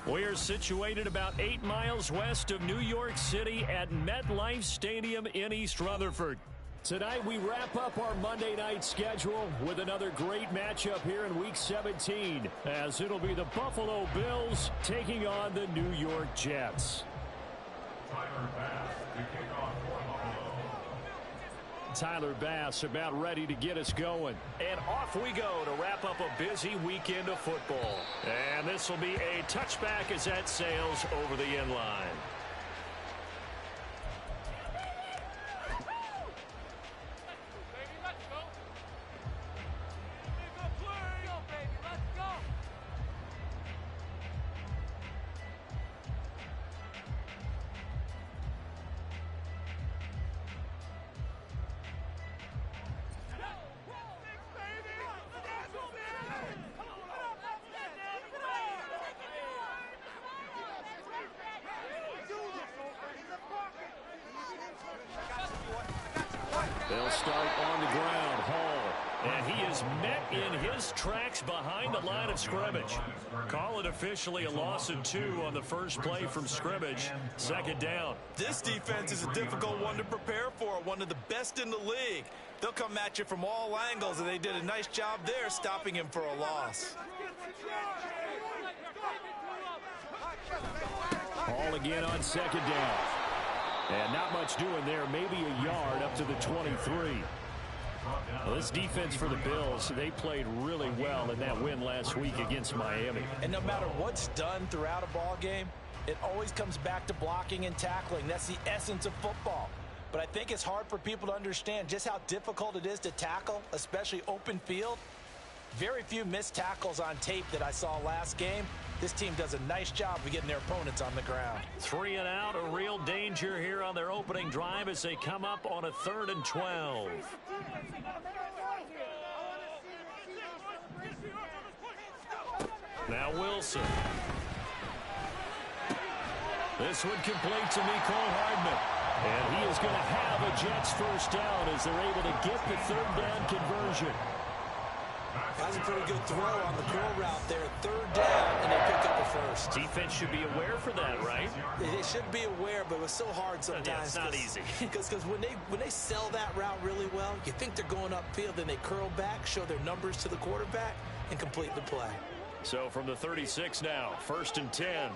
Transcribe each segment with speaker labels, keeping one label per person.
Speaker 1: We are situated about 8 miles west of New York City at MetLife Stadium in East Rutherford. Tonight we wrap up our Monday night schedule with another great matchup here in Week 17, as it'll be the Buffalo Bills taking on the New York Jets. Tyler Bass about ready to get us going. And off we go to wrap up a busy weekend of football. And this will be a touchback as that sails over the end line. They'll start on the ground. Hall. And he is met in his tracks behind the line of scrimmage. Call it officially a loss of 2 on the first play from scrimmage. Second down.
Speaker 2: This defense is a difficult one to prepare for. One of the best in the league. They'll come at you from all angles, and they did a nice job there stopping him for a loss.
Speaker 1: Hall again on second down. And not much doing there, maybe a yard up to the 23. Well, this defense for the Bills, they played really well in that win last week against Miami.
Speaker 2: And no matter what's done throughout a ball game, it always comes back to blocking and tackling. That's the essence of football. But I think it's hard for people to understand just how difficult it is to tackle, especially open field. Very few missed tackles on tape that I saw last game. This team does a nice job of getting their opponents on the ground.
Speaker 1: 3 and out, a real danger here on their opening drive as they come up on a 3rd and 12. Now Wilson. This one complete to Mecole Hardman. And he is going to have a Jets first down as they're able to get the 3rd down conversion.
Speaker 2: That's a pretty good throw on the curl route there. 3rd down, and they pick up the first.
Speaker 1: Defense should be aware for that, right?
Speaker 2: They should be aware, but it was so hard sometimes.
Speaker 1: Yeah, it's not easy.
Speaker 2: Because when they sell that route really well, you think they're going upfield, then they curl back, show their numbers to the quarterback, and complete the play.
Speaker 1: So from the 36 now, 1st and 10.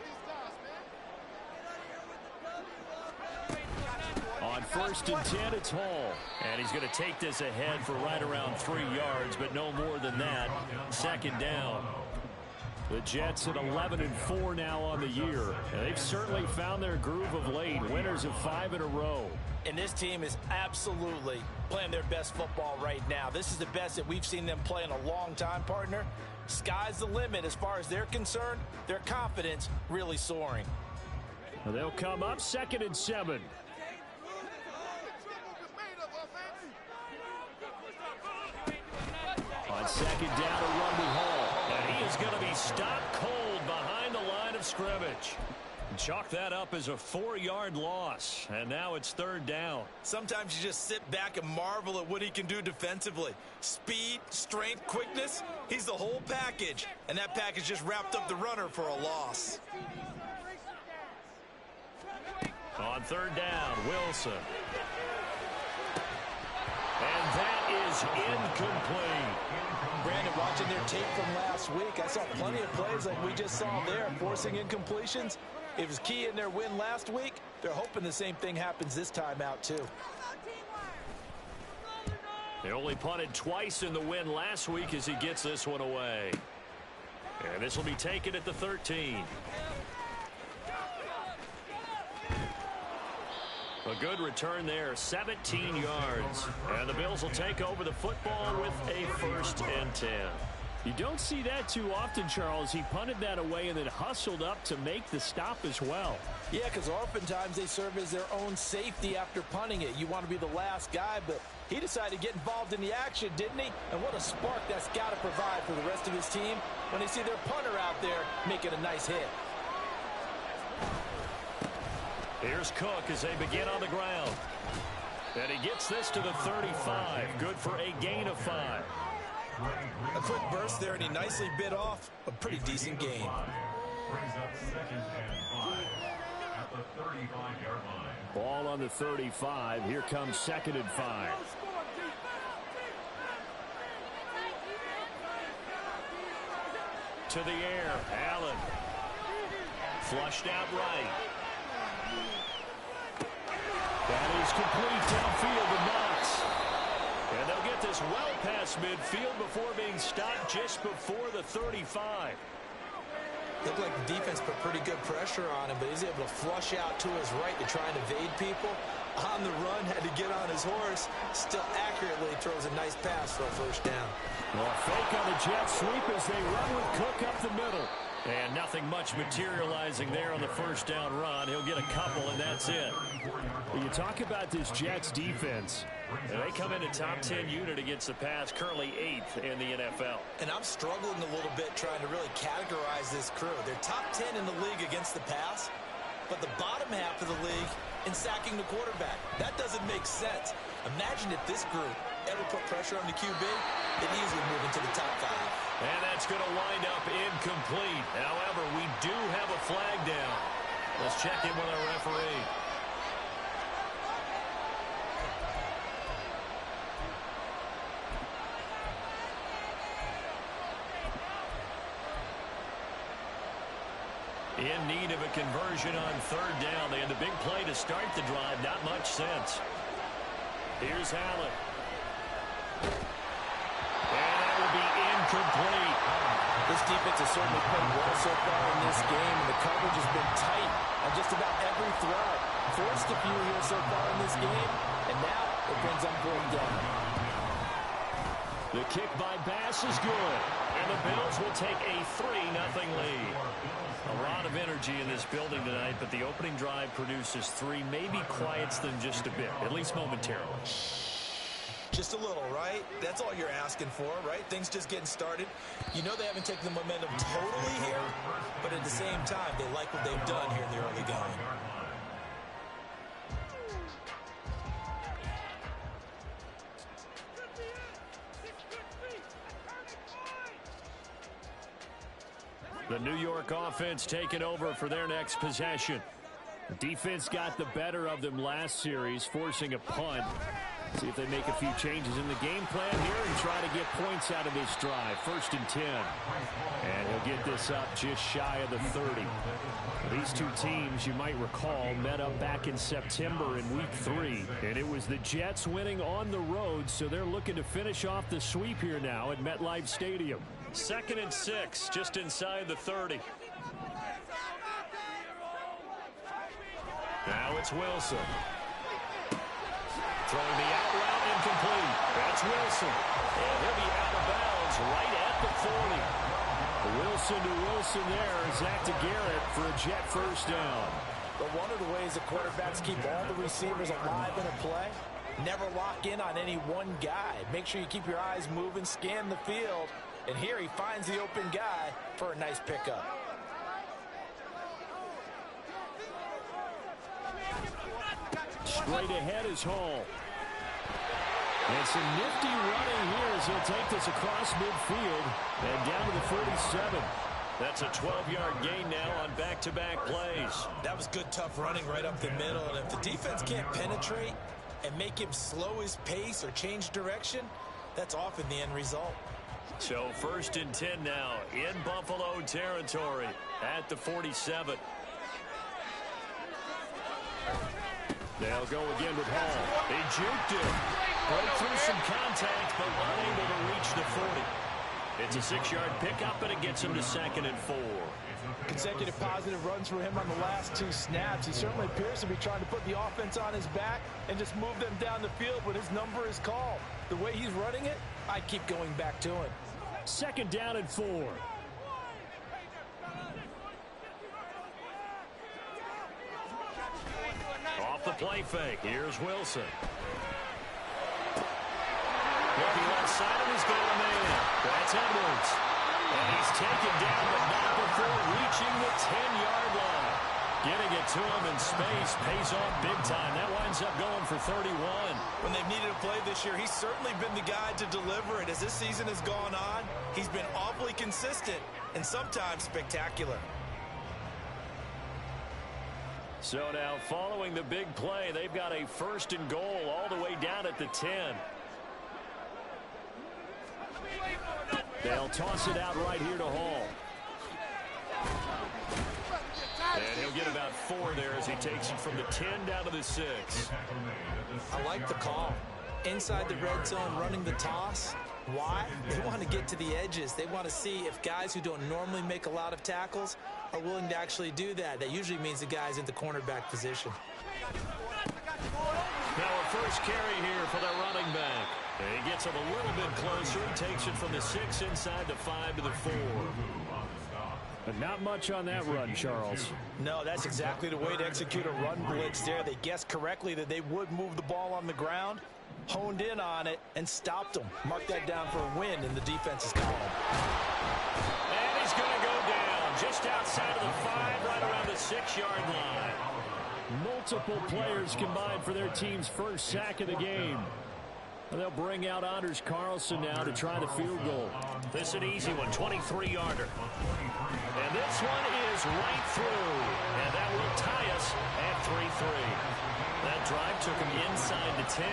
Speaker 1: On 1st and 10, it's Hall. And he's going to take this ahead for right around 3 yards, but no more than that. 2nd down. The Jets at 11-4 now on the year. And they've certainly found their groove of late. Winners of 5 in a row.
Speaker 2: And this team is absolutely playing their best football right now. This is the best that we've seen them play in a long time, partner. Sky's the limit as far as they're concerned. Their confidence really soaring.
Speaker 1: Well, they'll come up 2nd and 7. On 2nd down, a run with Hall. And he is going to be stopped cold behind the line of scrimmage. Chalk that up as a 4-yard loss. And now it's 3rd down.
Speaker 2: Sometimes you just sit back and marvel at what he can do defensively. Speed, strength, quickness. He's the whole package. And that package just wrapped up the runner for a loss.
Speaker 1: On 3rd down, Wilson. And that is incomplete.
Speaker 2: Brandon, watching their tape from last week, I saw plenty of plays like we just saw there, forcing incompletions. It was key in their win last week. They're hoping the same thing happens this time out, too.
Speaker 1: They only punted twice in the win last week as he gets this one away. And this will be taken at the 13. A good return there, 17 yards. And the Bills will take over the football with a 1st and 10. You don't see that too often, Charles. He punted that away and then hustled up to make the stop as well.
Speaker 2: Yeah, because oftentimes they serve as their own safety after punting it. You want to be the last guy, but he decided to get involved in the action, didn't he? And what a spark that's got to provide for the rest of his team when they see their punter out there making a nice hit.
Speaker 1: Here's Cook as they begin on the ground. And he gets this to the 35. Good for a gain of 5.
Speaker 2: A quick burst there, and he nicely bit off a pretty decent gain.
Speaker 3: Brings up 2nd and 5 at the 35-yard line.
Speaker 1: Ball on the 35. Here comes 2nd and 5. To the air. Allen. Flushed out right. That is complete downfield to Knox. And they'll get this well past midfield before being stopped just before the 35.
Speaker 2: Looked like the defense put pretty good pressure on him, but he's able to flush out to his right to try and evade people. On the run, had to get on his horse. Still accurately throws a nice pass for a first down.
Speaker 1: Well, fake on the jet sweep as they run with Cook up the middle. And nothing much materializing there on the first down run. He'll get a couple, and that's it. When you talk about this Jets defense, they come in a top 10 unit against the pass, currently 8th in the NFL.
Speaker 2: And I'm struggling a little bit trying to really categorize this crew. They're top 10 in the league against the pass, but the bottom half of the league in sacking the quarterback. That doesn't make sense. Imagine if this group ever put pressure on the QB, they'd easily move into the top 5.
Speaker 1: And that's going to wind up incomplete. However, we do have a flag down. Let's check in with our referee. In need of a conversion on 3rd down. They had the big play to start the drive. Not much sense. Here's Allen. And that will be incomplete.
Speaker 2: This defense has certainly played well so far in this game, and the coverage has been tight on just about every throw. Forced a few here so far in this game, and now it brings up 4th down.
Speaker 1: The kick by Bass is good, and the Bills will take a 3-0 lead. A lot of energy in this building tonight, but the opening drive produces 3, maybe quiets them just a bit, at least momentarily.
Speaker 2: Just a little, right? That's all you're asking for, right? Things just getting started. You know they haven't taken the momentum totally here, but at the same time, they like what they've done here in the early going.
Speaker 1: The New York offense taking over for their next possession. The defense got the better of them last series, forcing a punt. See if they make a few changes in the game plan here and try to get points out of this drive. 1st and 10. And he'll get this up just shy of the 30. These two teams, you might recall, met up back in September in Week 3. And it was the Jets winning on the road, so they're looking to finish off the sweep here now at MetLife Stadium. 2nd and 6, just inside the 30. Now it's Wilson. Throwing the out route incomplete. That's Wilson. And he'll be out of bounds right at the 40. Wilson to Wilson there. Zach to Garrett for a Jet first down.
Speaker 2: But one of the ways the quarterbacks keep all the receivers alive in a play, never lock in on any one guy. Make sure you keep your eyes moving, scan the field. And here he finds the open guy for a nice pickup.
Speaker 1: Straight ahead is Hall. And some nifty running here as he'll take this across midfield and down to the 47. That's a 12-yard gain now on back-to-back plays.
Speaker 2: That was good, tough running right up the middle. And if the defense can't penetrate and make him slow his pace or change direction, that's often the end result.
Speaker 1: So 1st and 10 now in Buffalo territory at the 47. They'll go again with Hall. They juked him. Broke through some contact, but unable to reach the 40. It's a 6-yard pickup, and it gets him to 2nd and 4.
Speaker 2: Consecutive positive runs for him on the last 2 snaps. He certainly appears to be trying to put the offense on his back and just move them down the field when his number is called. The way he's running it, I keep going back to him.
Speaker 1: 2nd down and 4. Off the play fake. Here's Wilson. Looking left side of his goal man. That's Edwards. And he's taken down, but not before reaching the 10-yard line. Getting it to him in space pays off big time. That winds up going for 31.
Speaker 2: When they've needed a play this year, he's certainly been the guy to deliver it. As this season has gone on, he's been awfully consistent and sometimes spectacular.
Speaker 1: So now following the big play, they've got a 1st and goal all the way down at the 10. They'll toss it out right here to Hall. And he'll get about 4 there as he takes it from the 10 down to the 6.
Speaker 2: I like the call. Inside the red zone, running the toss. Why? They want to get to the edges. They want to see if guys who don't normally make a lot of tackles are willing to actually do that. That usually means the guy's in the cornerback position.
Speaker 1: Now a first carry here for the running back. He gets him a little bit closer. He takes it from the 6 inside the 5 to the 4. But not much on that run, Charles.
Speaker 2: No, that's exactly the way to execute a run blitz there. They guessed correctly that they would move the ball on the ground, honed in on it, and stopped them. Mark that down for a win in the defense's column.
Speaker 1: And he's going to go down just outside of the 5, right around the 6-yard line. Multiple players combined for their team's first sack of the game. They'll bring out Anders Carlson now to try the field goal. This is an easy one, 23-yarder. And this one is right through. And that will tie us at 3-3. That drive took him inside the 10.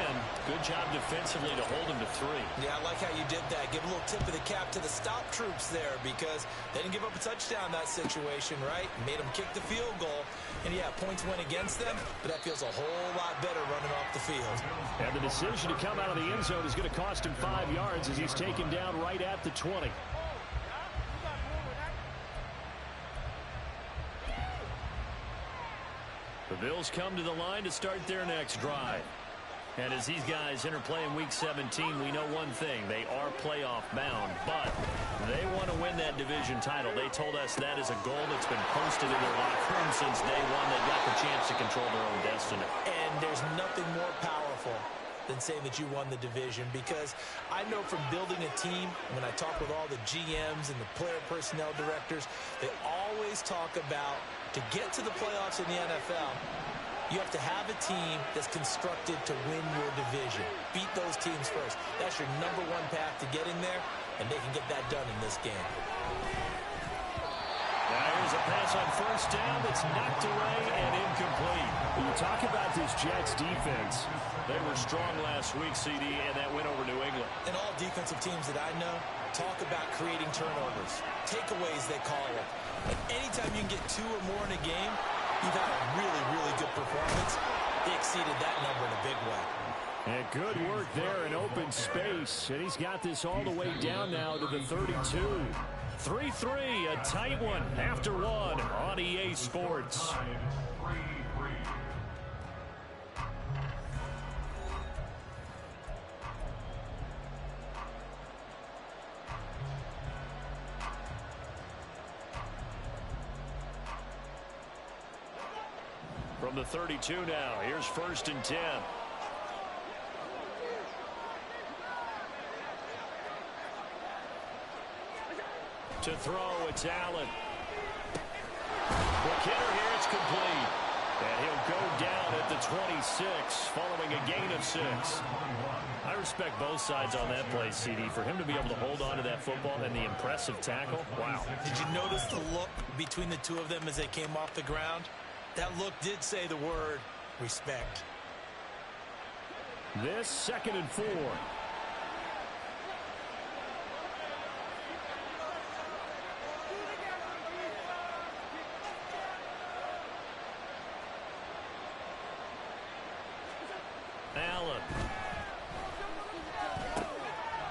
Speaker 1: Good job defensively to hold him to 3.
Speaker 2: Yeah, I like how you did that. Give a little tip of the cap to the stop troops there because they didn't give up a touchdown in that situation, right? Made them kick the field goal. And, yeah, points went against them, but that feels a whole lot better running off the field.
Speaker 1: And the decision to come out of the end zone is going to cost him 5 yards as he's taken down right at the 20. The Bills come to the line to start their next drive. And as these guys interplay in Week 17, we know one thing. They are playoff bound, but they want to win that division title. They told us that is a goal that's been posted in their locker room since day one. They've got the chance to control their own destiny.
Speaker 2: And there's nothing more powerful than saying that you won the division, because I know from building a team, when I talk with all the GMs and the player personnel directors, they always talk about to get to the playoffs in the NFL, you have to have a team that's constructed to win your division. Beat those teams first. That's your #1 path to getting there, and they can get that done in this game.
Speaker 1: Now here's a pass on first down that's knocked away and incomplete. When you talk about this Jets defense, they were strong last week, CD, and that win over New England.
Speaker 2: And all defensive teams that I know talk about creating turnovers. Takeaways, they call it. And anytime you can get 2 or more in a game, you've had a really, really good performance. They exceeded that number in a big way.
Speaker 1: And good work there in open space. And he's got this all the way down now to the 32. 3-3, a tight one after 1 on EA Sports. From the 32 now, here's 1st and 10. To throw, it's Allen. Quick hitter here, it's complete. And he'll go down at the 26, following a gain of 6. I respect both sides on that play, CD. For him to be able to hold on to that football and the impressive tackle, wow.
Speaker 2: Did you notice the look between the two of them as they came off the ground? That look did say the word respect.
Speaker 1: This 2nd and 4. Allen.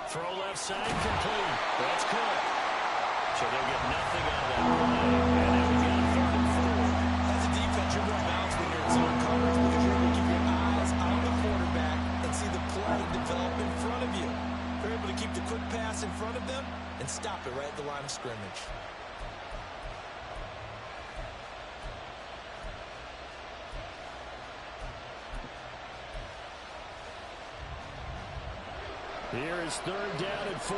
Speaker 1: Throw left side, complete. That's good. So they'll get nothing out of that play. And then we got 3rd and 4.
Speaker 2: As a defense, you're more balanced when you're in zone coverage because you're able to keep your eyes on the quarterback and see the play develop in front of you. You're able to keep the quick pass in front of them and stop it right at the line of scrimmage.
Speaker 1: Here is 3rd down and 4.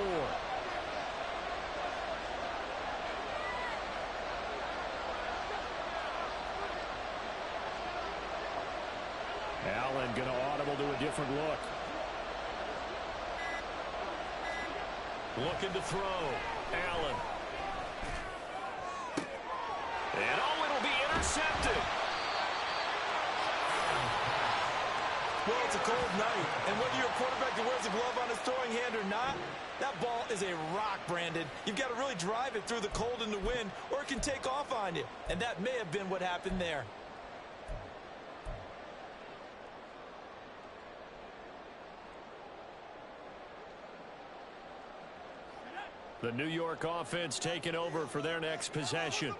Speaker 1: Allen going to audible to a different look. Looking to throw. Allen. And oh, it'll be intercepted.
Speaker 2: Well, it's a cold night, and whether you're a quarterback that wears a glove on his throwing hand or not, that ball is a rock, Brandon. You've got to really drive it through the cold and the wind, or it can take off on you. And that may have been what happened there.
Speaker 1: The New York offense taking over for their next possession.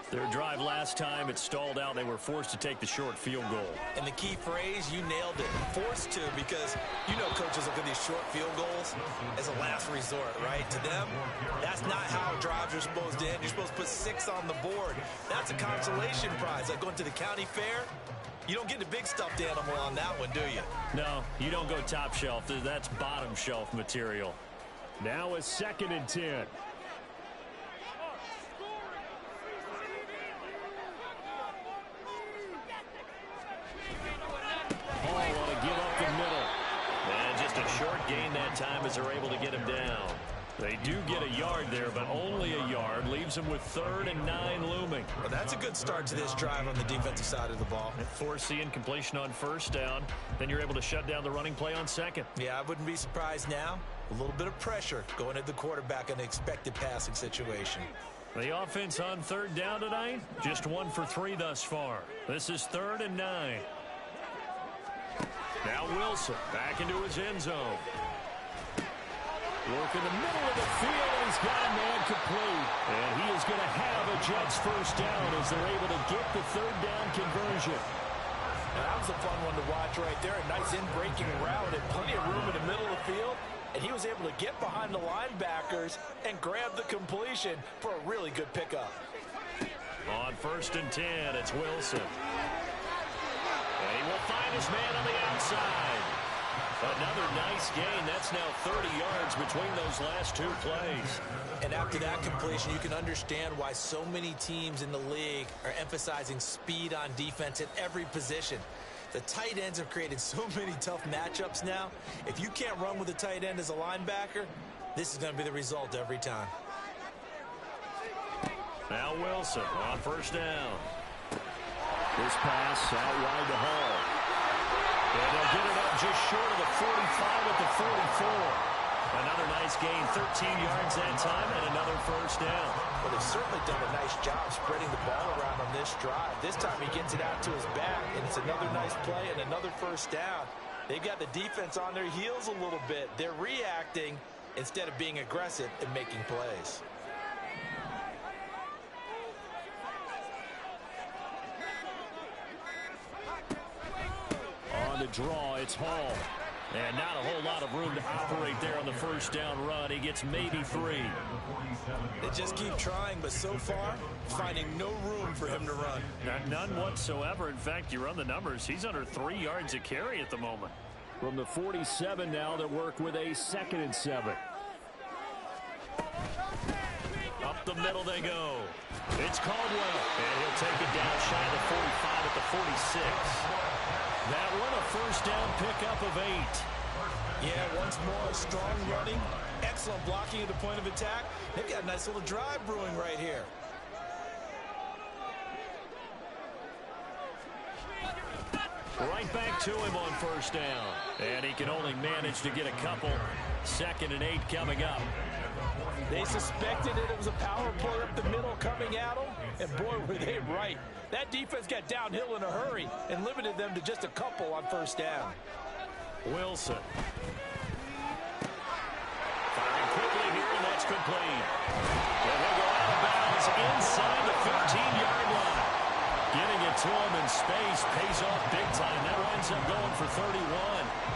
Speaker 1: Their drive last time, it stalled out. They were forced to take the short field goal.
Speaker 2: And the key phrase, you nailed it. Forced to, because you know coaches look at these short field goals as a last resort, right? To them, that's not how drives are supposed to end. You're supposed to put 6 on the board. That's a consolation prize. Like going to the county fair, you don't get the big stuffed animal on that one, do you?
Speaker 1: No, you don't go top shelf. That's bottom shelf material. Now a 2nd and 10. Gain that time as they're able to get him down. They do get a yard there, but only a yard. Leaves them with 3rd and 9 looming.
Speaker 2: Well, that's a good start to this drive on the defensive side of the ball.
Speaker 1: Force the incompletion on 1st down. Then you're able to shut down the running play on 2nd.
Speaker 2: Yeah, I wouldn't be surprised now. A little bit of pressure going at the quarterback in an expected passing situation.
Speaker 1: The offense on 3rd down tonight, just 1 for 3 thus far. This is 3rd and 9. Now Wilson back into his end zone. Work in the middle of the field, and he's got a man complete. And he is going to have a Jets 1st down as they're able to get the 3rd down conversion.
Speaker 2: Now, that was a fun one to watch right there. A nice in-breaking route and plenty of room in the middle of the field. And he was able to get behind the linebackers and grab the completion for a really good pickup.
Speaker 1: On 1st and 10, it's Wilson. And he will find his man on the outside. Another nice gain. That's now 30 yards between those last 2 plays.
Speaker 2: And after that completion, you can understand why so many teams in the league are emphasizing speed on defense at every position. The tight ends have created so many tough matchups now. If you can't run with a tight end as a linebacker, this is going to be the result every time.
Speaker 1: Now Wilson on 1st down. This pass out wide to Hall. And they'll get it up just short of the 45 at the 44. Another nice gain, 13 yards that time, and another 1st down.
Speaker 2: Well, they've certainly done a nice job spreading the ball around on this drive. This time he gets it out to his back, and it's another nice play and another 1st down. They've got the defense on their heels a little bit. They're reacting instead of being aggressive and making plays.
Speaker 1: On the draw, it's Hall. And not a whole lot of room to operate there on the 1st down run. He gets maybe 3.
Speaker 2: They just keep trying, but so far, finding no room for him to run.
Speaker 1: None whatsoever. In fact, you run the numbers. He's under 3 yards a carry at the moment. From the 47 now, they'll work with a 2nd and 7. Up the middle they go. It's Caldwell. And he'll take it down shy of the 45 at the 46. That one a 1st down pickup of 8.
Speaker 2: Yeah, once more, strong running, excellent blocking at the point of attack. They've got a nice little drive brewing right here.
Speaker 1: Right back to him on 1st down. And he can only manage to get a couple. 2nd and 8 coming up.
Speaker 2: They suspected it was a power play up the middle coming at them, and boy, were they right. That defense got downhill in a hurry and limited them to just a couple on 1st down.
Speaker 1: Wilson. Firing quickly here, and that's complete. And he'll go out of bounds inside the 15-yard line. Getting it to him in space pays off big time. That winds up going for 31.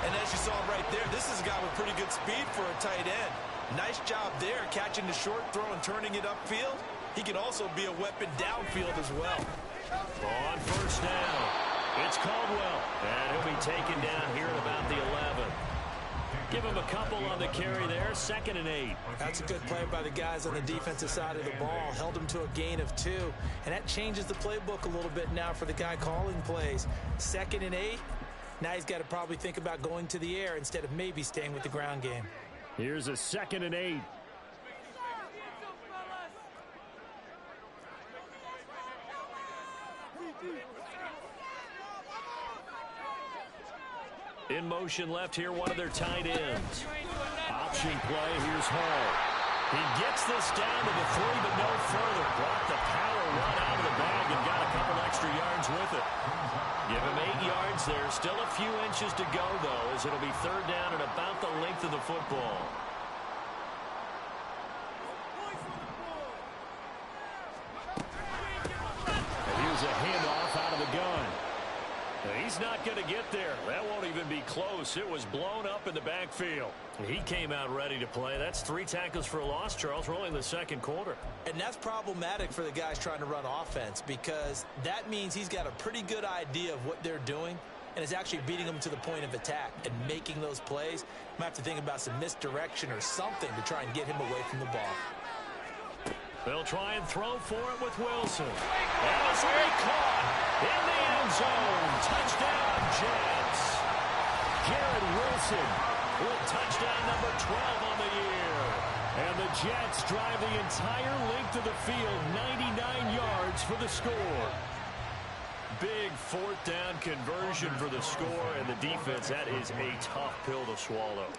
Speaker 2: And as you saw right there, this is a guy with pretty good speed for a tight end. Nice job there, catching the short throw and turning it upfield. He can also be a weapon downfield as well.
Speaker 1: On 1st down, it's Caldwell. And he'll be taken down here at about the 11. Give him a couple on the carry there, 2nd and 8.
Speaker 2: That's a good play by the guys on the defensive side of the ball. Held him to a gain of 2. And that changes the playbook a little bit now for the guy calling plays. 2nd and 8. Now he's got to probably think about going to the air instead of maybe staying with the ground game.
Speaker 1: Here's a 2nd and 8. In motion left here, one of their tight ends. Option play, here's Hall. He gets this down to the 3, but no further. Brought the power run out of the bag and got a couple extra yards with it. Give him 8 yards there. Still a few inches to go, though, as it'll be third down and about the length of the football. And here's a handoff out of the gun. He's not going to get there. That won't even be close. It was blown up in the backfield. He came out ready to play. That's 3 tackles for a loss, Charles, rolling the second quarter.
Speaker 2: And that's problematic for the guys trying to run offense because that means he's got a pretty good idea of what they're doing and is actually beating them to the point of attack and making those plays. Might have to think about some misdirection or something to try and get him away from the ball.
Speaker 1: They'll try and throw for it with Wilson. And this will be caught in the end zone. Touchdown, Jets. Garrett Wilson with touchdown number 12 on the year. And the Jets drive the entire length of the field, 99 yards for the score. Big fourth down conversion for the score, and the defense, that is a tough pill to swallow.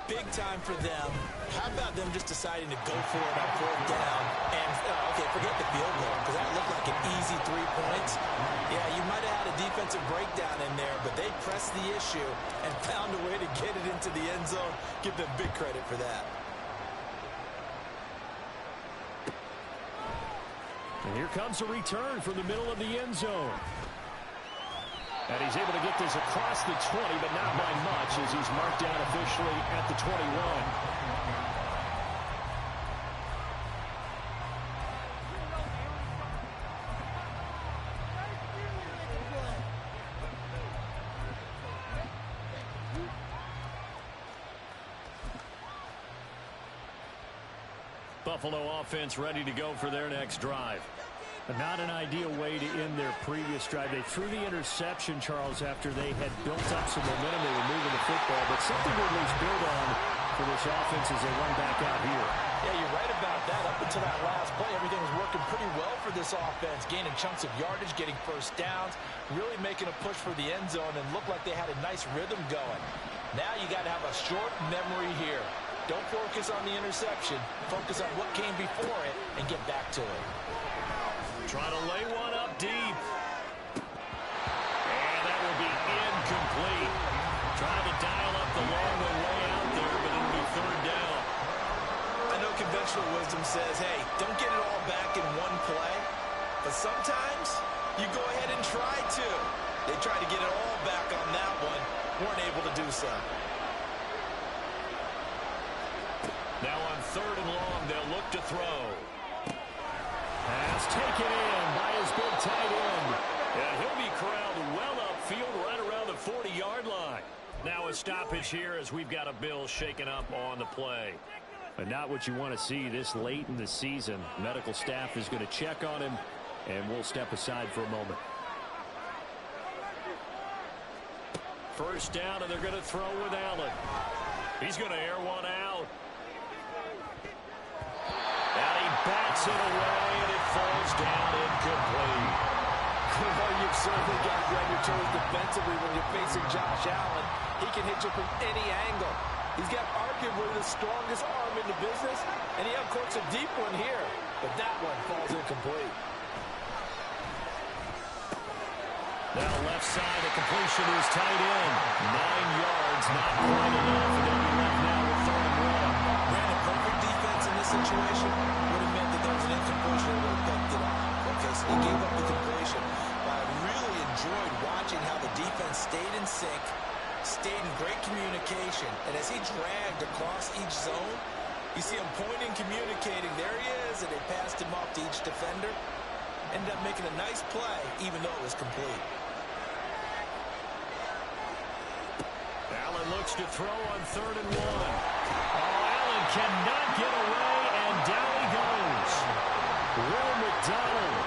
Speaker 2: Big time for them. How about them just deciding to go for it on fourth down? And, okay, forget the field goal, because that looked like an easy 3 points. Yeah, you might have had a defensive breakdown in there, but they pressed the issue and found a way to get it into the end zone. Give them big credit for that.
Speaker 1: And here comes a return from the middle of the end zone. And he's able to get this across the 20, but not by much as he's marked down officially at the 21. Buffalo offense ready to go for their next drive. Not an ideal way to end their previous drive. They threw the interception, Charles, after they had built up some momentum. They were moving the football, but something to at least build on for this offense as they run back out here.
Speaker 2: Yeah, you're right about that. Up until that last play, everything was working pretty well for this offense, gaining chunks of yardage, getting first downs, really making a push for the end zone, and looked like they had a nice rhythm going. Now you got to have a short memory here. Don't focus on the interception. Focus on what came before it and get back to it.
Speaker 1: Trying to lay one up deep. And that will be incomplete. Trying to dial up the long way out there, but it'll be third down.
Speaker 2: I know conventional wisdom says, hey, don't get it all back in one play. But sometimes you go ahead and try to. They tried to get it all back on that one. Weren't able to do so.
Speaker 1: Now on third and long, they'll look to throw. Pass taken in by his big tight end. And he'll be corralled well upfield right around the 40-yard line. Now a stoppage here as we've got a Bill shaken up on the play. But not what you want to see this late in the season. Medical staff is going to check on him, and we'll step aside for a moment. First down, and they're going to throw with Allen. He's going to air one out. And he bats it away, and it falls down incomplete.
Speaker 2: Well, you've certainly got to be on your toes defensively when you're facing Josh Allen. He can hit you from any angle. He's got arguably the strongest arm in the business, and he uncorks a deep one here. But that one falls incomplete.
Speaker 1: Now left side, the completion is tight end. 9 yards, not quite enough. And they'll be left now with third and one.
Speaker 2: Ran a perfect defense in this situation. Would have meant that there was an incompletion that would have dumped it off. Okay, so he gave up the completion. But I really enjoyed watching how the defense stayed in sync, stayed in great communication. And as he dragged across each zone, you see him pointing, communicating. There he is, and they passed him off to each defender. Ended up making a nice play, even though it was complete.
Speaker 1: Allen looks to throw on third and one. Oh, Allen cannot get away, and down he goes. Will McDonald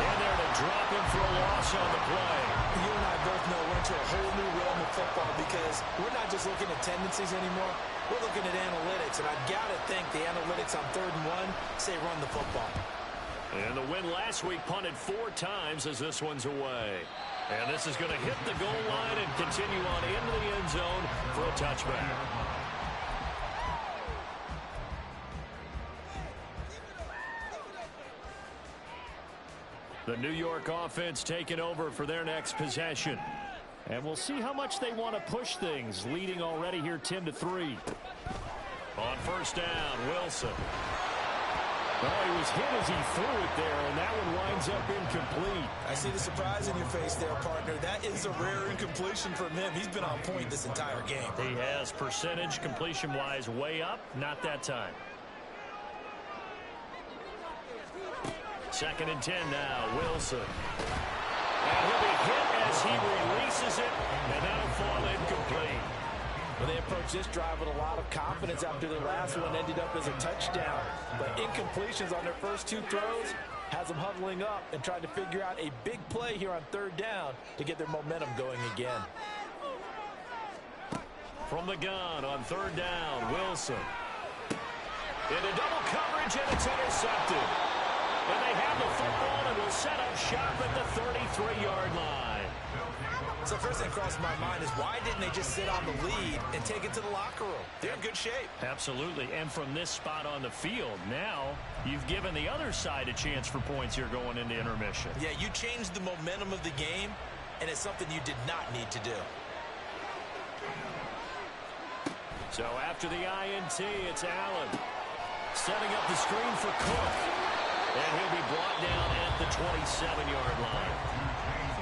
Speaker 1: in there to drop him for a loss on the play.
Speaker 2: You and I both know we're into a whole new realm of football because we're not just looking at tendencies anymore. We're looking at analytics, and I've got to think the analytics on third and one say run the football.
Speaker 1: And the win last week punted 4 times as this one's away. And this is going to hit the goal line and continue on into the end zone for a touchback. The New York offense taking over for their next possession. And we'll see how much they want to push things, leading already here 10-3. On first down, Wilson. Oh, he was hit as he threw it there, and that one winds up incomplete.
Speaker 2: I see the surprise in your face there, partner. That is a rare incompletion from him. He's been on point this entire game.
Speaker 1: He has percentage completion-wise way up, not that time. 2nd and 10 now, Wilson. And he'll be hit as he releases it, and that'll fall incomplete.
Speaker 2: Well, they approached this drive with a lot of confidence after their last one ended up as a touchdown. But incompletions on their first 2 throws has them huddling up and trying to figure out a big play here on 3rd down to get their momentum going again.
Speaker 1: From the gun on 3rd down, Wilson. Into double coverage, and it's intercepted. And they have the football and will set up shop at the 33-yard line.
Speaker 2: So first thing crossed my mind is why didn't they just sit on the lead and take it to the locker room? They're in good shape.
Speaker 1: Absolutely. And from this spot on the field, now you've given the other side a chance for points here going into intermission.
Speaker 2: Yeah, you changed the momentum of the game, and it's something you did not need to do.
Speaker 1: So after the INT, it's Allen setting up the screen for Cook. And he'll be brought down at the 27-yard line.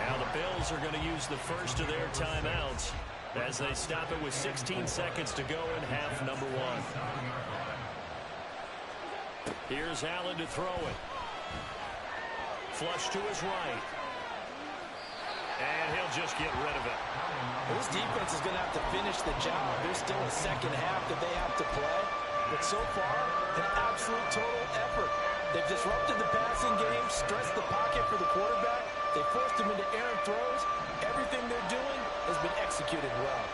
Speaker 1: Now the Bills are going to use the first of their timeouts as they stop it with 16 seconds to go in half number 1. Here's Allen to throw it. Flush to his right. And he'll just get rid of it.
Speaker 2: This defense is going to have to finish the job. There's still a second half that they have to play. But so far, an absolute total effort. They've disrupted the passing game, stressed the pocket for the quarterback. They forced him into errant throws. Everything they're doing has been executed well.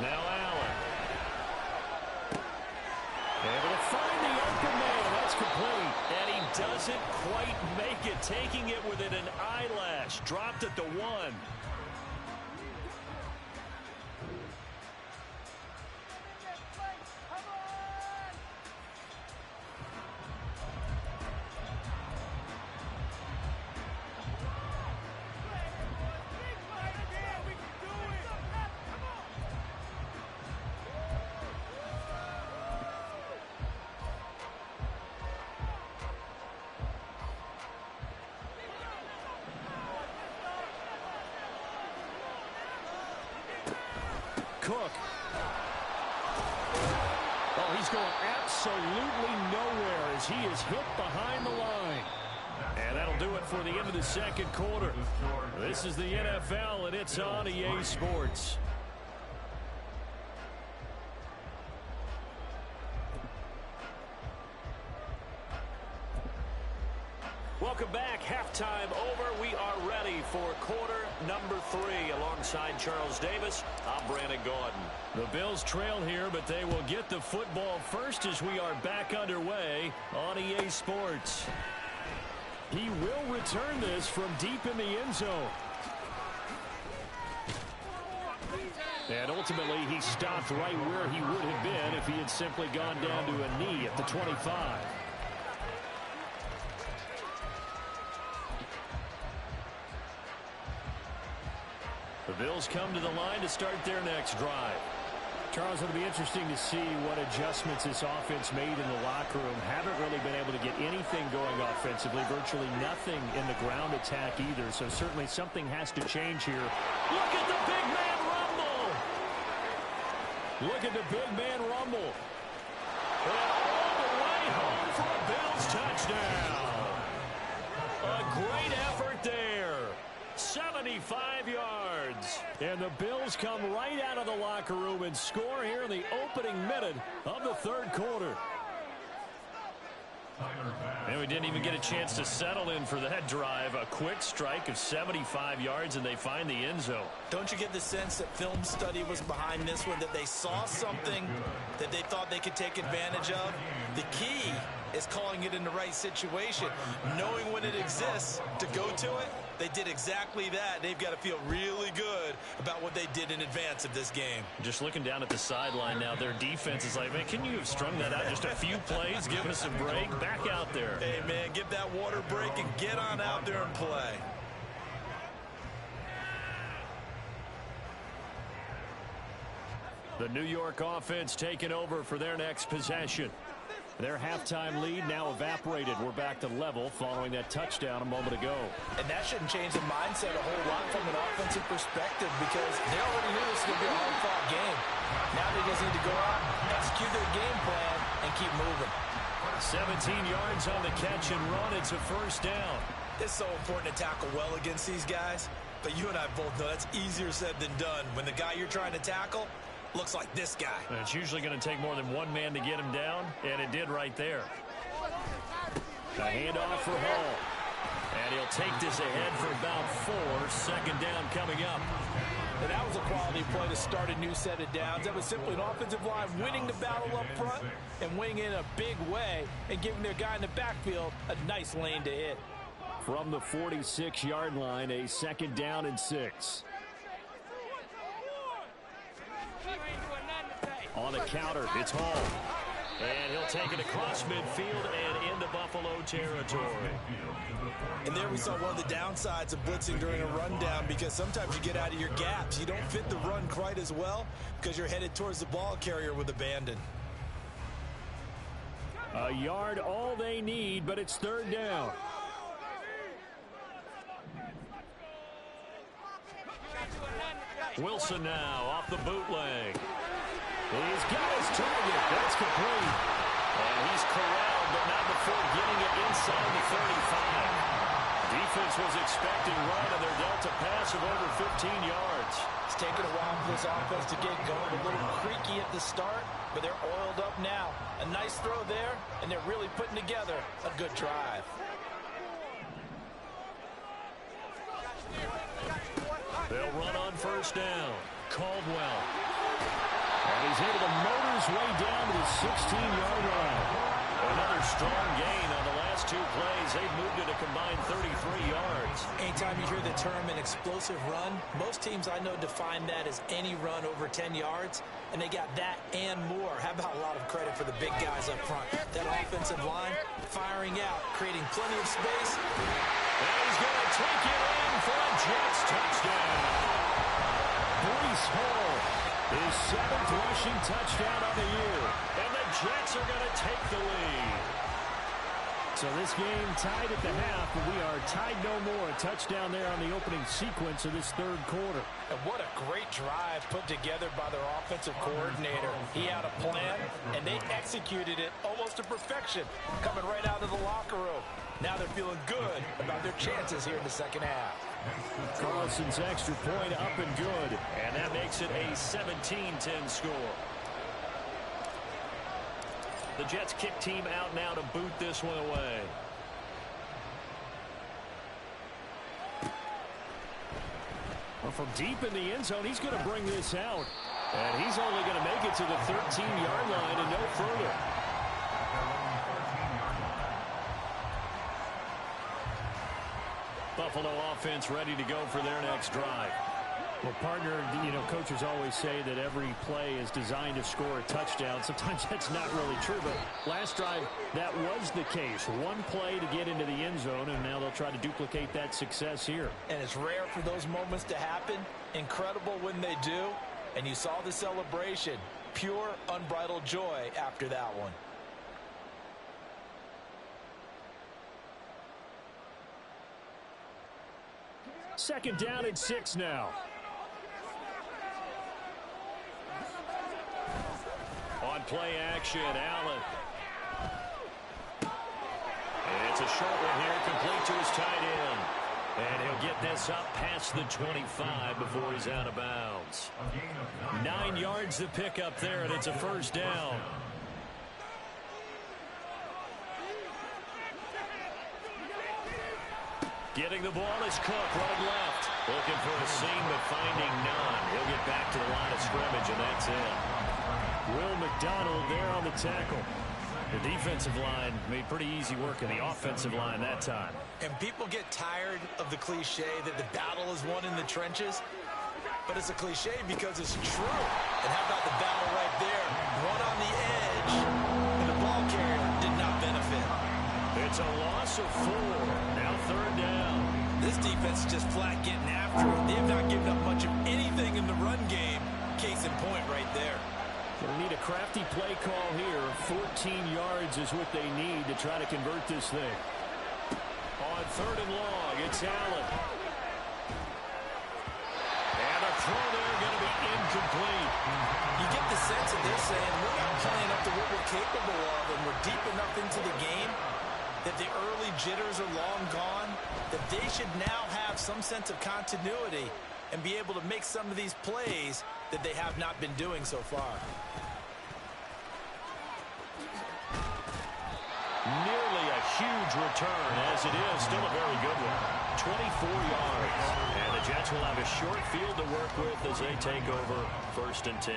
Speaker 1: Now Allen. Able to find the open man. That's complete. And he doesn't quite make it. Taking it within an eyelash. Dropped at the 1. Cook. Oh, he's going absolutely nowhere as he is hit behind the line. And that'll do it for the end of the 2nd quarter. This is the NFL, and it's on EA Sports. Welcome back. Halftime over. We are ready for quarter number 3. Alongside Charles Davis, I'm Brandon Gaudin. The Bills trail here, but they will get the football first as we are back underway on EA Sports. He will return this from deep in the end zone. And ultimately, he stopped right where he would have been if he had simply gone down to a knee at the 25. The Bills come to the line to start their next drive. Charles, it'll be interesting to see what adjustments this offense made in the locker room. Haven't really been able to get anything going offensively, virtually nothing in the ground attack either. So certainly something has to change here. Look at the big man rumble. Look at the big man rumble. And all the way home for a Bills touchdown. A great effort there. 75 yards. And the Bills come right out of the locker room and score here in the opening minute of the 3rd quarter. And we didn't even get a chance to settle in for that drive. A quick strike of 75 yards, and they find the end zone.
Speaker 2: Don't you get the sense that film study was behind this one, that they saw something that they thought they could take advantage of? The key is calling it in the right situation. Knowing when it exists to go to it, they did exactly that. They've got to feel really good about what they did in advance of this game.
Speaker 1: Just looking down at the sideline now, their defense is like, man, can you have strung that out just a few plays? Give us a break. Back out there.
Speaker 2: Hey, man, give that water break and get on out there and play.
Speaker 1: The New York offense taking over for their next possession. Their halftime lead now evaporated. We're back to level following that touchdown a moment ago.
Speaker 2: And that shouldn't change the mindset a whole lot from an offensive perspective because they already knew this was going to be a hard-fought game. Now they just need to go out, execute their game plan, and keep moving.
Speaker 1: 17 yards on the catch and run. It's a first down.
Speaker 2: It's so important to tackle well against these guys, but you and I both know that's easier said than done when the guy you're trying to tackle looks like this guy.
Speaker 1: And it's usually going to take more than one man to get him down, and it did right there. A handoff for Hall. And he'll take this ahead for about 4. Second down coming up.
Speaker 2: And that was a quality play to start a new set of downs. That was simply an offensive line winning the battle up front and winning in a big way and giving their guy in the backfield a nice lane to hit.
Speaker 1: From the 46-yard line, a second down and 6. On the counter, it's Hall. And he'll take it across midfield and into Buffalo territory.
Speaker 2: And there we saw one of the downsides of blitzing during a rundown because sometimes you get out of your gaps. You don't fit the run quite as well because you're headed towards the ball carrier with abandon.
Speaker 1: A yard all they need, but it's third down. Wilson now off the bootleg. He's got his target. That's complete. And he's corralled, but not before getting it inside the 35. Defense was expecting run, and they're dealt a pass of over 15 yards.
Speaker 2: It's taken a while for this offense to get going. A little creaky at the start, but they're oiled up now. A nice throw there, and they're really putting together a good drive.
Speaker 1: They'll run on first down. Caldwell. And he's able to motor his way down to the 16-yard line. Another strong gain on the last 2 plays. They've moved it a combined 33 yards.
Speaker 2: Anytime you hear the term an explosive run, most teams I know define that as any run over 10 yards, and they got that and more. How about a lot of credit for the big guys up front? That offensive line firing out, creating plenty of space.
Speaker 1: And he's going to take it in for a Jets touchdown. Breece Hall, his 7th rushing touchdown on the year. And the Jets are going to take the lead. So this game tied at the half, but we are tied no more. A touchdown there on the opening sequence of this third quarter.
Speaker 2: And what a great drive put together by their offensive coordinator. He had a plan, and they executed it almost to perfection, coming right out of the locker room. Now they're feeling good about their chances here in the second half.
Speaker 1: Carlson's extra point up and good, and that makes it a 17-10 score. The Jets kick team out now to boot this one away. Well, from deep in the end zone, he's going to bring this out. And he's only going to make it to the 13-yard line and no further. Buffalo offense ready to go for their next drive. Well, partner, coaches always say that every play is designed to score a touchdown. Sometimes that's not really true, but last drive, that was the case. One play to get into the end zone, and now they'll try to duplicate that success here.
Speaker 2: And it's rare for those moments to happen. Incredible when they do. And you saw the celebration. Pure, unbridled joy after that one.
Speaker 1: Second down and 6 now. On play action, Allen. And it's a short one here, complete to his tight end. And he'll get this up past the 25 before he's out of bounds. 9 yards to pick up there, and it's a first down. Getting the ball is Cook, right left. Looking for a seam, but finding none. He'll get back to the line of scrimmage, and that's it. Will McDonald there on the tackle. The defensive line made pretty easy work of the offensive line that time.
Speaker 2: And people get tired of the cliche that the battle is won in the trenches. But it's a cliche because it's true. And how about the battle right there? One on the edge, and the ball carrier did not benefit.
Speaker 1: It's a loss of 4. Now 3rd down.
Speaker 2: This defense is just flat getting after it. They have not given up much of anything in the run game. Case in point right there.
Speaker 1: They need a crafty play call here. 14 yards is what they need to try to convert this thing. On 3rd and long, it's Allen. And a throw there going to be incomplete.
Speaker 2: You get the sense that they're saying we're not playing up to what we're capable of, and we're deep enough into the game that the early jitters are long gone, that they should now have some sense of continuity and be able to make some of these plays that they have not been doing so far.
Speaker 1: Nearly a huge return, as it is still a very good one. 24 yards. And the Jets will have a short field to work with as they take over 1st and 10.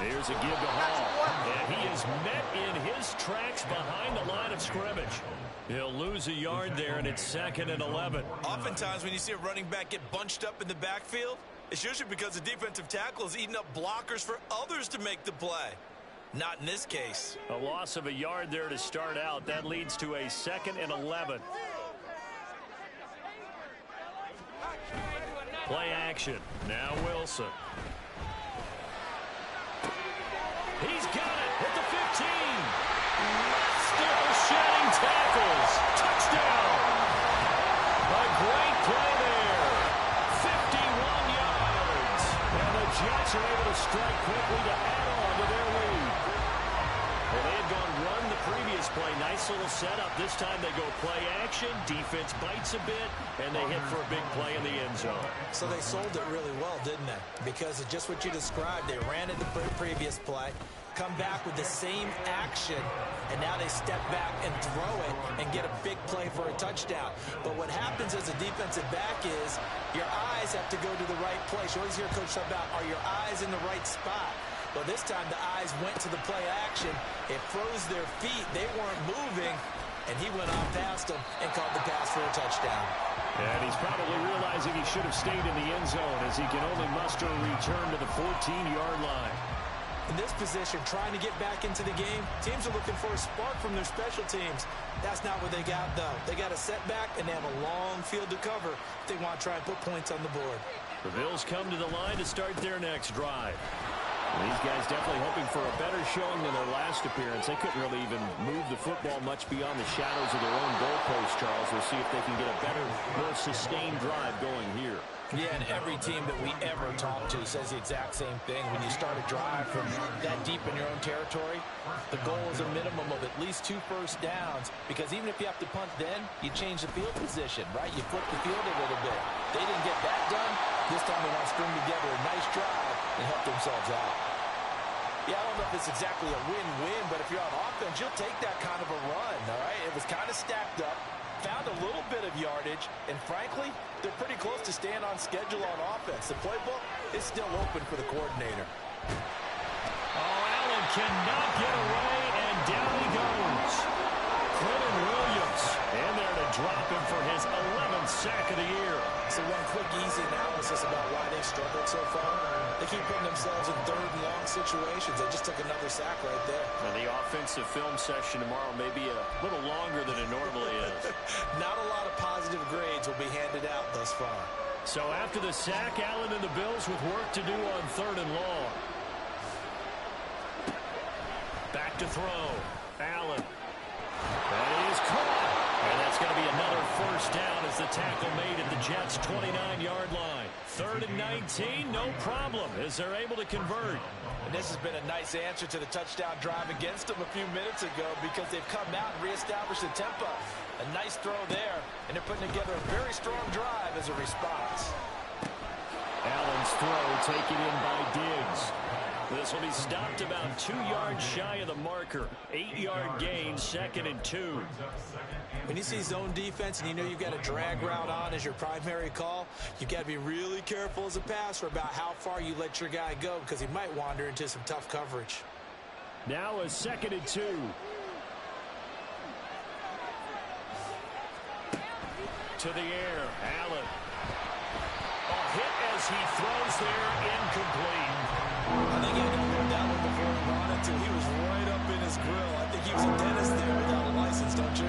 Speaker 1: Here's a give to Hall. And he is met in his tracks behind the line of scrimmage. He'll lose a yard there, and it's 2nd and 11.
Speaker 2: Oftentimes when you see a running back get bunched up in the backfield, it's usually because the defensive tackle is eating up blockers for others to make the play. Not in this case.
Speaker 1: A loss of a yard there to start out. That leads to a 2nd and 11. Play action. Now Wilson. He's got it at the 15. Still shedding tackles. Touchdown. A great play there. 51 yards. And the Jets are able to strike quickly to add on to their lead. Well, they had gone run the previous play. Nice little setup. This time they go play action. Defense bites a bit, and they hit for a big play in the end zone.
Speaker 2: So they sold it really well, didn't they? Because of just what you described. They ran it the previous play, come back with the same action, and now they step back and throw it and get a big play for a touchdown. But what happens as a defensive back is your eyes have to go to the right place. You always hear Coach talk about, are your eyes in the right spot? Well, this time the eyes went to the play action. It froze their feet. They weren't moving, and he went on past them and caught the pass for a touchdown.
Speaker 1: And he's probably realizing he should have stayed in the end zone as he can only muster a return to the 14-yard line.
Speaker 2: In this position, trying to get back into the game, teams are looking for a spark from their special teams. That's not what they got, though. They got a setback, and they have a long field to cover if they want to try and put points on the board.
Speaker 1: The Bills come to the line to start their next drive. These guys definitely hoping for a better showing than their last appearance. They couldn't really even move the football much beyond the shadows of their own goalpost, Charles. We'll see if they can get a better, more sustained drive going here.
Speaker 2: Yeah, and every team that we ever talk to says the exact same thing. When you start a drive from that deep in your own territory, the goal is a minimum of at least 2 first downs, because even if you have to punt then, you change the field position, right? You flip the field a little bit. They didn't get that done. This time they want to string together a nice drive and help themselves out. Yeah, I don't know if it's exactly a win-win, but if you're on offense, you'll take that kind of a run, all right? It was kind of stacked up, found a little bit of yardage, and frankly, they're pretty close to staying on schedule on offense. The playbook is still open for the coordinator.
Speaker 1: Oh, Allen cannot get away, and down he goes. Quentin Williams in there to drop him for his 11th sack of the year.
Speaker 2: So one quick, easy analysis about why they've struggled so far. They keep putting themselves in 3rd and long situations. They just took another sack right there.
Speaker 1: And the offensive film session tomorrow may be a little longer than it normally is.
Speaker 2: Not a lot of positive grades will be handed out thus far.
Speaker 1: So after the sack, Allen and the Bills with work to do on 3rd and long. Back to throw. Allen. That is caught. And that's going to be another first down as the tackle made at the Jets' 29-yard line. 3rd and 19, no problem, as they're able to convert.
Speaker 2: And this has been a nice answer to the touchdown drive against them a few minutes ago, because they've come out and reestablished the tempo. A nice throw there, and they're putting together a very strong drive as a response.
Speaker 1: Allen's throw taken in by Diggs. This will be stopped about 2 yards shy of the marker. 8-yard gain, 2nd and 2.
Speaker 2: When you see zone defense and you know you've got a drag route on as your primary call, you've got to be really careful as a passer about how far you let your guy go because he might wander into some tough coverage.
Speaker 1: Now a 2nd and 2. To the air, Allen. A hit as he throws there, incomplete.
Speaker 2: I think he had to hold that one before he brought it to. He was right up in his grill. I think he was a dentist there without a license, don't you?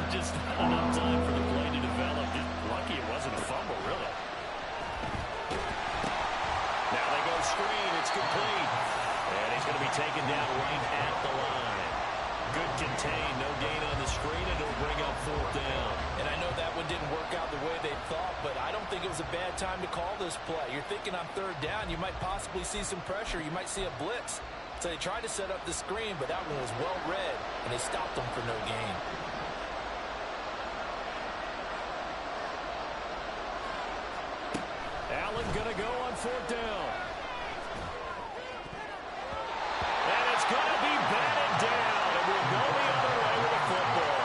Speaker 1: Just not enough time for the play to develop. Lucky it wasn't a fumble, really. Now they go screen. It's complete. And he's going to be taken down right at the line. Good contain. No gain on the screen, and it'll bring up 4th down.
Speaker 2: And I know that one didn't work out the way they thought, but I don't think it was a bad time to call this play. You're thinking on 3rd down, you might possibly see some pressure. You might see a blitz. So they tried to set up the screen, but that one was well read, and they stopped them for no gain.
Speaker 1: Allen going to go on 4th down. And it's going to be batted down. It will go the other way with the football.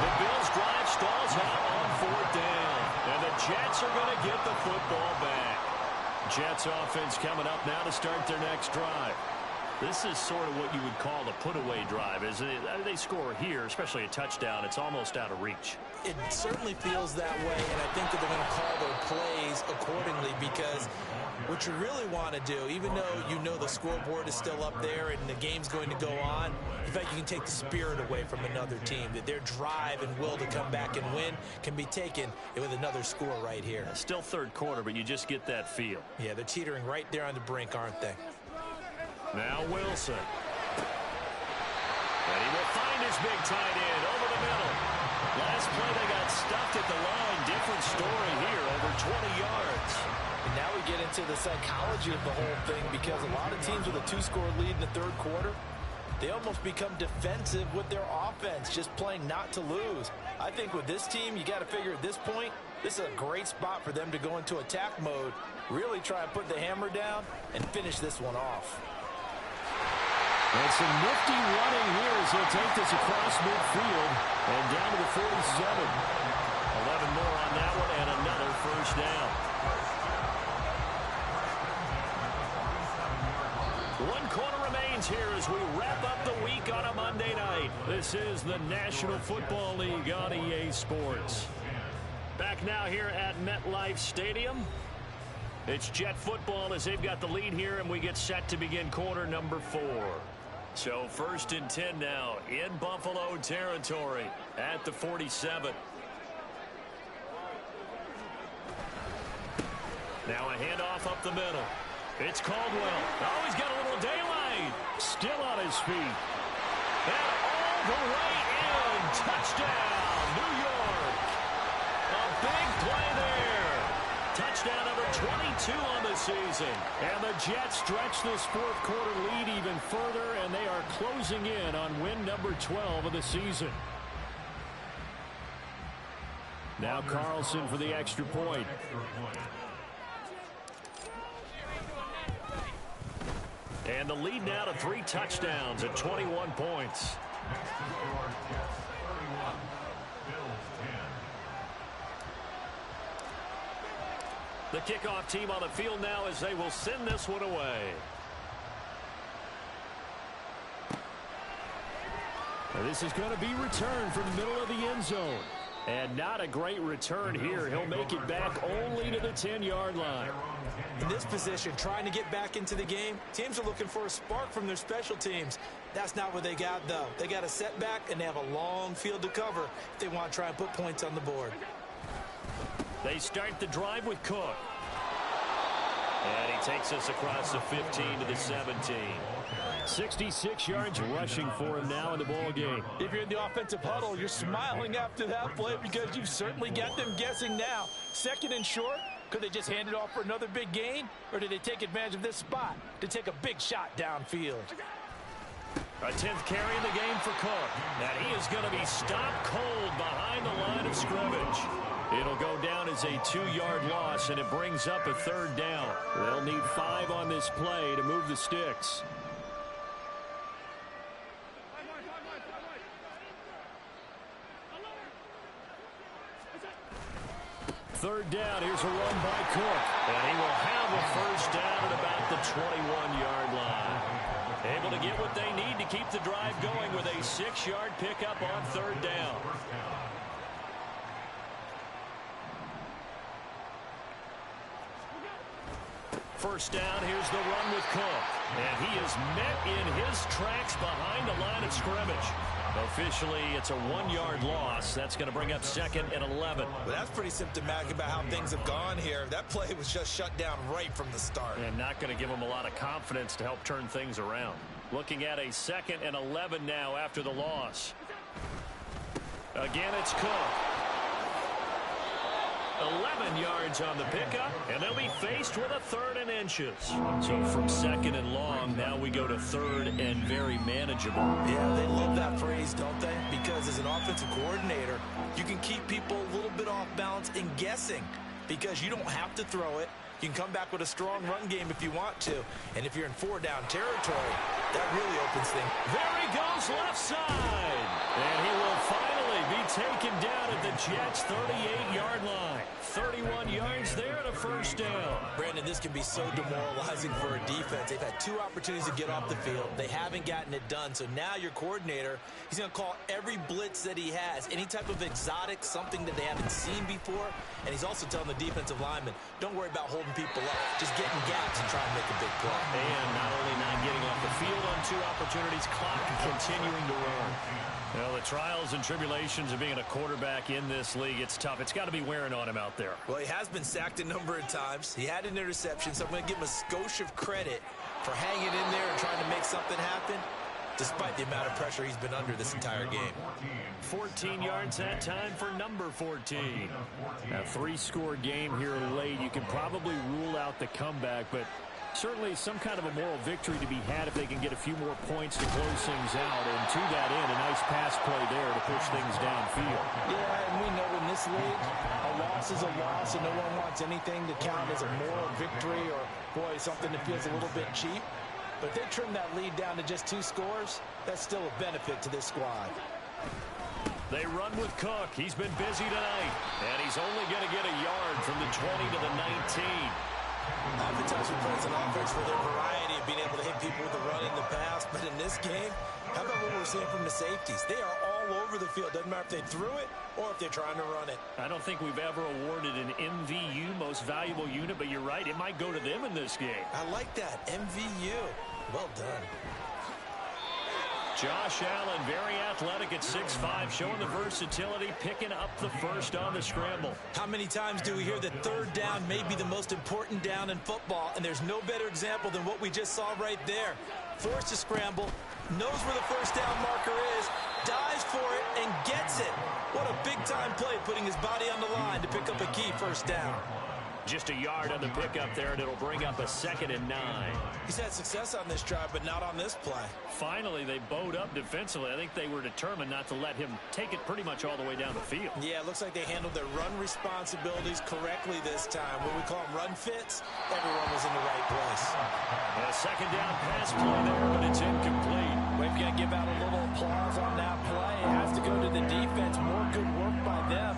Speaker 1: The Bills drive stalls out on 4th down. And the Jets are going to get the football back. Jets offense coming up now to start their next drive. This is sort of what you would call the put-away drive, isn't it? They score here, especially a touchdown. It's almost out of reach.
Speaker 2: It certainly feels that way, and I think that they're going to call their plays accordingly because what you really want to do, even though you know the scoreboard is still up there and the game's going to go on, in fact, you can take the spirit away from another team, that their drive and will to come back and win can be taken with another score right here.
Speaker 1: Still 3rd quarter, but you just get that feel.
Speaker 2: Yeah, they're teetering right there on the brink, aren't they?
Speaker 1: Now Wilson. And he will find his big tight end over the middle. Last play they got stuffed at the line. Different story here, over 20 yards.
Speaker 2: And now we get into the psychology of the whole thing because a lot of teams with a 2-score lead in the 3rd quarter, they almost become defensive with their offense, just playing not to lose. I think with this team, you got to figure at this point, this is a great spot for them to go into attack mode, really try and put the hammer down and finish this one off.
Speaker 1: And some nifty running here as he'll take this across midfield and down to the 47. 11 more on that one and another 1st down. 1 quarter remains here as we wrap up the week on a Monday night. This is the National Football League on EA Sports. Back now here at MetLife Stadium. It's Jet football as they've got the lead here, and we get set to begin quarter number 4. So 1st and 10 now in Buffalo territory at the 47. Now a handoff up the middle. It's Caldwell. Oh, he's got a little daylight. Still on his feet. And all the way in. Touchdown, New York. A big play there. Touchdown number 22 on the season. And the Jets stretch this 4th quarter lead even further, and they are closing in on win number 12 of the season. Now Carlson for the extra point. And the lead now to 3 touchdowns at 21 points. The kickoff team on the field now as they will send this one away. And this is going to be returned from the middle of the end zone. And not a great return here. He'll make it back only to the 10-yard line.
Speaker 2: In this position, trying to get back into the game, teams are looking for a spark from their special teams. That's not what they got, though. They got a setback, and they have a long field to cover if they want to try and put points on the board.
Speaker 1: They start the drive with Cook. And he takes us across the 15 to the 17. 66 yards rushing for him now in the ball game.
Speaker 2: If you're in the offensive huddle, you're smiling after that play because you've certainly got them guessing now. 2nd and short, could they just hand it off for another big gain? Or did they take advantage of this spot to take a big shot downfield?
Speaker 1: A 10th carry in the game for Cook. And he is going to be stopped cold behind the line of scrimmage. It'll go down as a 2-yard loss, and it brings up a 3rd down. They'll need 5 on this play to move the sticks. Third down, here's a run by Cook. And he will have a first down at about the 21-yard line. Able to get what they need to keep the drive going with a 6-yard pickup on 3rd down. First down, here's the run with Cook. And he is met in his tracks behind the line of scrimmage. Officially, it's a 1-yard loss. That's going to bring up 2nd and 11.
Speaker 2: Well, that's pretty symptomatic about how things have gone here. That play was just shut down right from the start.
Speaker 1: And not going to give them a lot of confidence to help turn things around. Looking at a 2nd and 11 now after the loss. Again, it's Cook. 11 yards on the pickup, and they'll be faced with a 3rd and inches. So from 2nd and long, now we go to 3rd and very manageable.
Speaker 2: Yeah, they love that phrase, don't they? Because as an offensive coordinator, you can keep people a little bit off balance and guessing because you don't have to throw it. You can come back with a strong run game if you want to. And if you're in 4-down territory, that really opens things.
Speaker 1: There he goes left side. And he will finally be taken down at the Jets' 38-yard line. 31 yards there and a first down.
Speaker 2: Brandon, this can be so demoralizing for a defense. They've had 2 opportunities to get off the field. They haven't gotten it done. So now your coordinator, he's going to call every blitz that he has, any type of exotic, something that they haven't seen before. And he's also telling the defensive lineman, don't worry about holding people up. Just get in gaps and try and make a big play.
Speaker 1: And not only not getting off the field on 2 opportunities, clock continuing to run. Well, the trials and tribulations of being a quarterback in this league, it's tough. It's got to be wearing on him out there.
Speaker 2: Well, he has been sacked a number of times. He had an interception, so I'm going to give him a skosh of credit for hanging in there and trying to make something happen, despite the amount of pressure he's been under this entire game.
Speaker 1: 14 yards that time for number 14. A 3-score game here late. You can probably rule out the comeback, but certainly some kind of a moral victory to be had if they can get a few more points to close things out. And to that end, a nice pass play there to push things downfield.
Speaker 4: Yeah, and we know in this league, a loss is a loss, and no one wants anything to count as a moral victory or, boy, something that feels a little bit cheap. But if they trim that lead down to just 2 scores, that's still a benefit to this squad.
Speaker 1: They run with Cook. He's been busy tonight, and he's only going to get a yard from the 20 to the 19.
Speaker 2: Oftentimes we praise an offense for their variety of being able to hit people with the run and the pass, but in this game, how about what we're seeing from the safeties? They are all over the field. Doesn't matter if they threw it or if they're trying to run it.
Speaker 1: I don't think we've ever awarded an MVU, most valuable unit, but you're right, it might go to them in this game.
Speaker 2: I like that, MVU. Well done.
Speaker 1: Josh Allen, very athletic at 6'5", showing the versatility, picking up the first on the scramble.
Speaker 2: How many times do we hear that 3rd down may be the most important down in football, and there's no better example than what we just saw right there. Forced to scramble, knows where the first down marker is, dives for it, and gets it. What a big-time play, putting his body on the line to pick up a key first down.
Speaker 1: Just a yard on the pickup there, and it'll bring up a 2nd and 9.
Speaker 2: He's had success on this drive, but not on this play.
Speaker 1: Finally, they bowed up defensively. I think they were determined not to let him take it pretty much all the way down the field.
Speaker 2: Yeah, it looks like they handled their run responsibilities correctly this time. What we call them run fits, everyone was in the right place.
Speaker 1: A 2nd down pass play there, but it's incomplete.
Speaker 4: We've got to give out a little applause on that play. It has to go to the defense. More good work by them.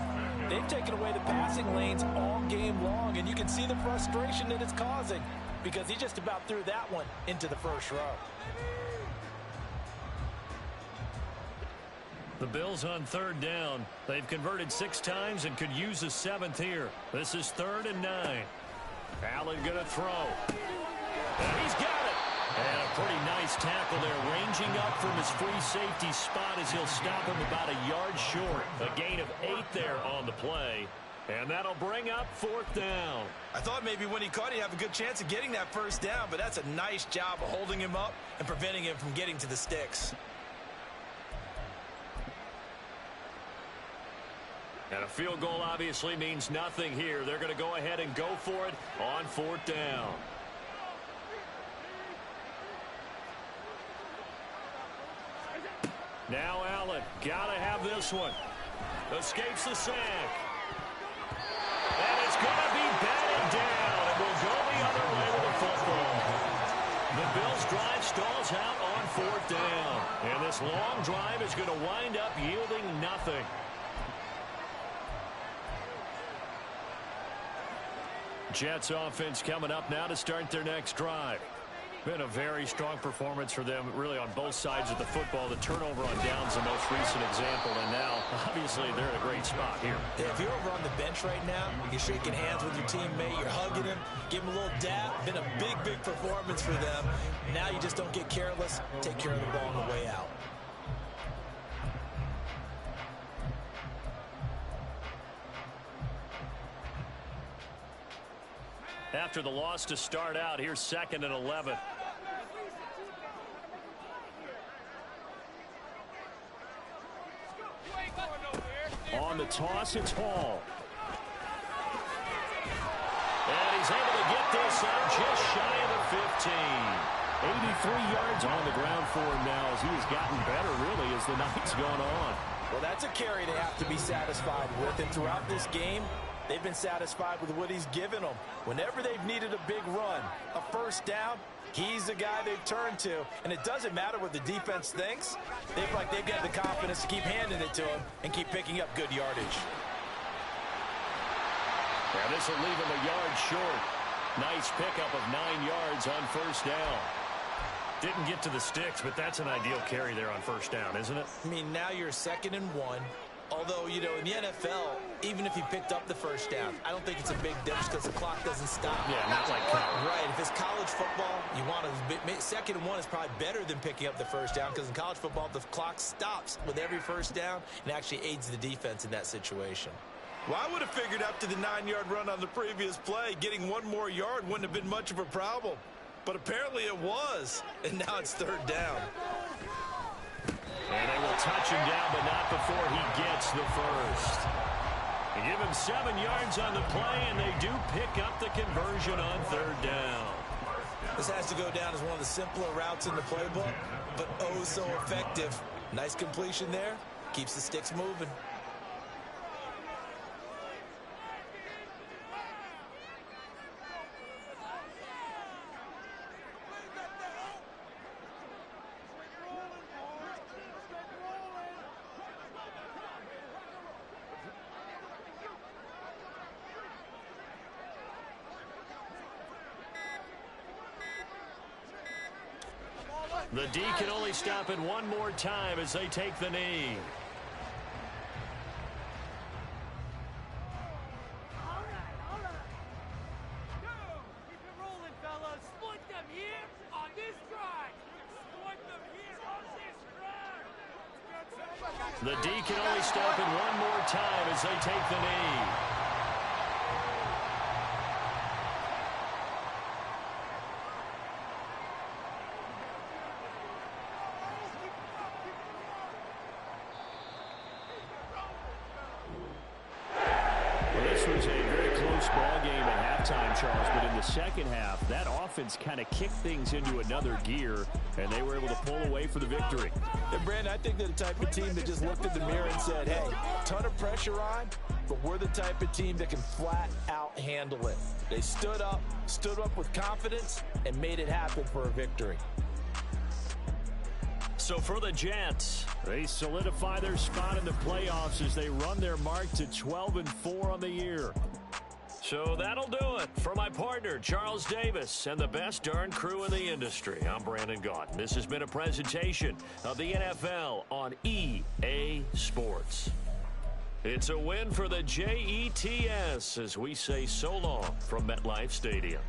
Speaker 4: They've taken away the passing lanes all game long, and you can see the frustration that it's causing because he just about threw that one into the first row.
Speaker 1: The Bills on 3rd down. They've converted 6 times and could use a 7th here. This is 3rd and 9. Allen going to throw. And he's got it. And a pretty nice tackle there, ranging up from his free safety spot as he'll stop him about a yard short. A gain of 8 there on the play. And that'll bring up 4th down.
Speaker 2: I thought maybe when he caught, he'd have a good chance of getting that first down, but that's a nice job of holding him up and preventing him from getting to the sticks.
Speaker 1: And a field goal obviously means nothing here. They're going to go ahead and go for it on 4th down. Now Allen, gotta have this one. Escapes the sack. going to be batted down, and will go the other way with the football. The Bills' drive stalls out on 4th down, and this long drive is going to wind up yielding nothing. Jets offense coming up now to start their next drive. Been a very strong performance for them, really, on both sides of the football. The turnover on downs, the most recent example, and now, obviously, they're in a great spot here.
Speaker 2: Yeah, if you're over on the bench right now, you're shaking hands with your teammate, you're hugging him, give him a little dap. Been a big, big performance for them. Now you just don't get careless. Take care of the ball on the way out.
Speaker 1: After the loss to start out, here's 2nd and 11. On the toss, it's Hall. And he's able to get this up just shy of the 15. 83 yards on the ground for him now as he has gotten better, really, as the night's gone on.
Speaker 2: Well, that's a carry they have to be satisfied with. And throughout this game, they've been satisfied with what he's given them. Whenever they've needed a big run, a first down, he's the guy they've turned to. And it doesn't matter what the defense thinks. They feel like they've got the confidence to keep handing it to him and keep picking up good yardage.
Speaker 1: Yeah, this will leave him a yard short. Nice pickup of 9 yards on first down. Didn't get to the sticks, but that's an ideal carry there on first down, isn't it?
Speaker 2: I mean, now you're 2nd and 1. Although, you know, in the NFL, even if he picked up the first down, I don't think it's a big difference because the clock doesn't stop.
Speaker 1: Yeah, not like college.
Speaker 2: Right. If it's college football, you want to 2nd and 1 is probably better than picking up the first down because in college football, the clock stops with every first down and actually aids the defense in that situation.
Speaker 4: Well, I would have figured after the 9-yard run on the previous play, getting 1 more yard wouldn't have been much of a problem. But apparently it was, and now it's 3rd down.
Speaker 1: And they will touch him down, but not before he gets the first. They give him 7 yards on the play, and they do pick up the conversion on 3rd down.
Speaker 2: This has to go down as one of the simpler routes in the playbook, but oh so effective. Nice completion there. Keeps the sticks moving.
Speaker 1: The D can only stop it one more time as they take the knee. The D can only stop it one more time as they take the knee. This was a very close ball game at halftime, Charles, but in the second half, that offense kind of kicked things into another gear, and they were able to pull away for the victory.
Speaker 2: And Brandon, I think they're the type of team that just looked in the mirror and said, hey, ton of pressure on, but we're the type of team that can flat out handle it. They stood up with confidence, and made it happen for a victory.
Speaker 1: So for the Jets, they solidify their spot in the playoffs as they run their mark to 12-4 on the year. So that'll do it. For my partner, Charles Davis, and the best darn crew in the industry, I'm Brandon Gaudin. This has been a presentation of the NFL on EA Sports. It's a win for the Jets as we say so long from MetLife Stadium.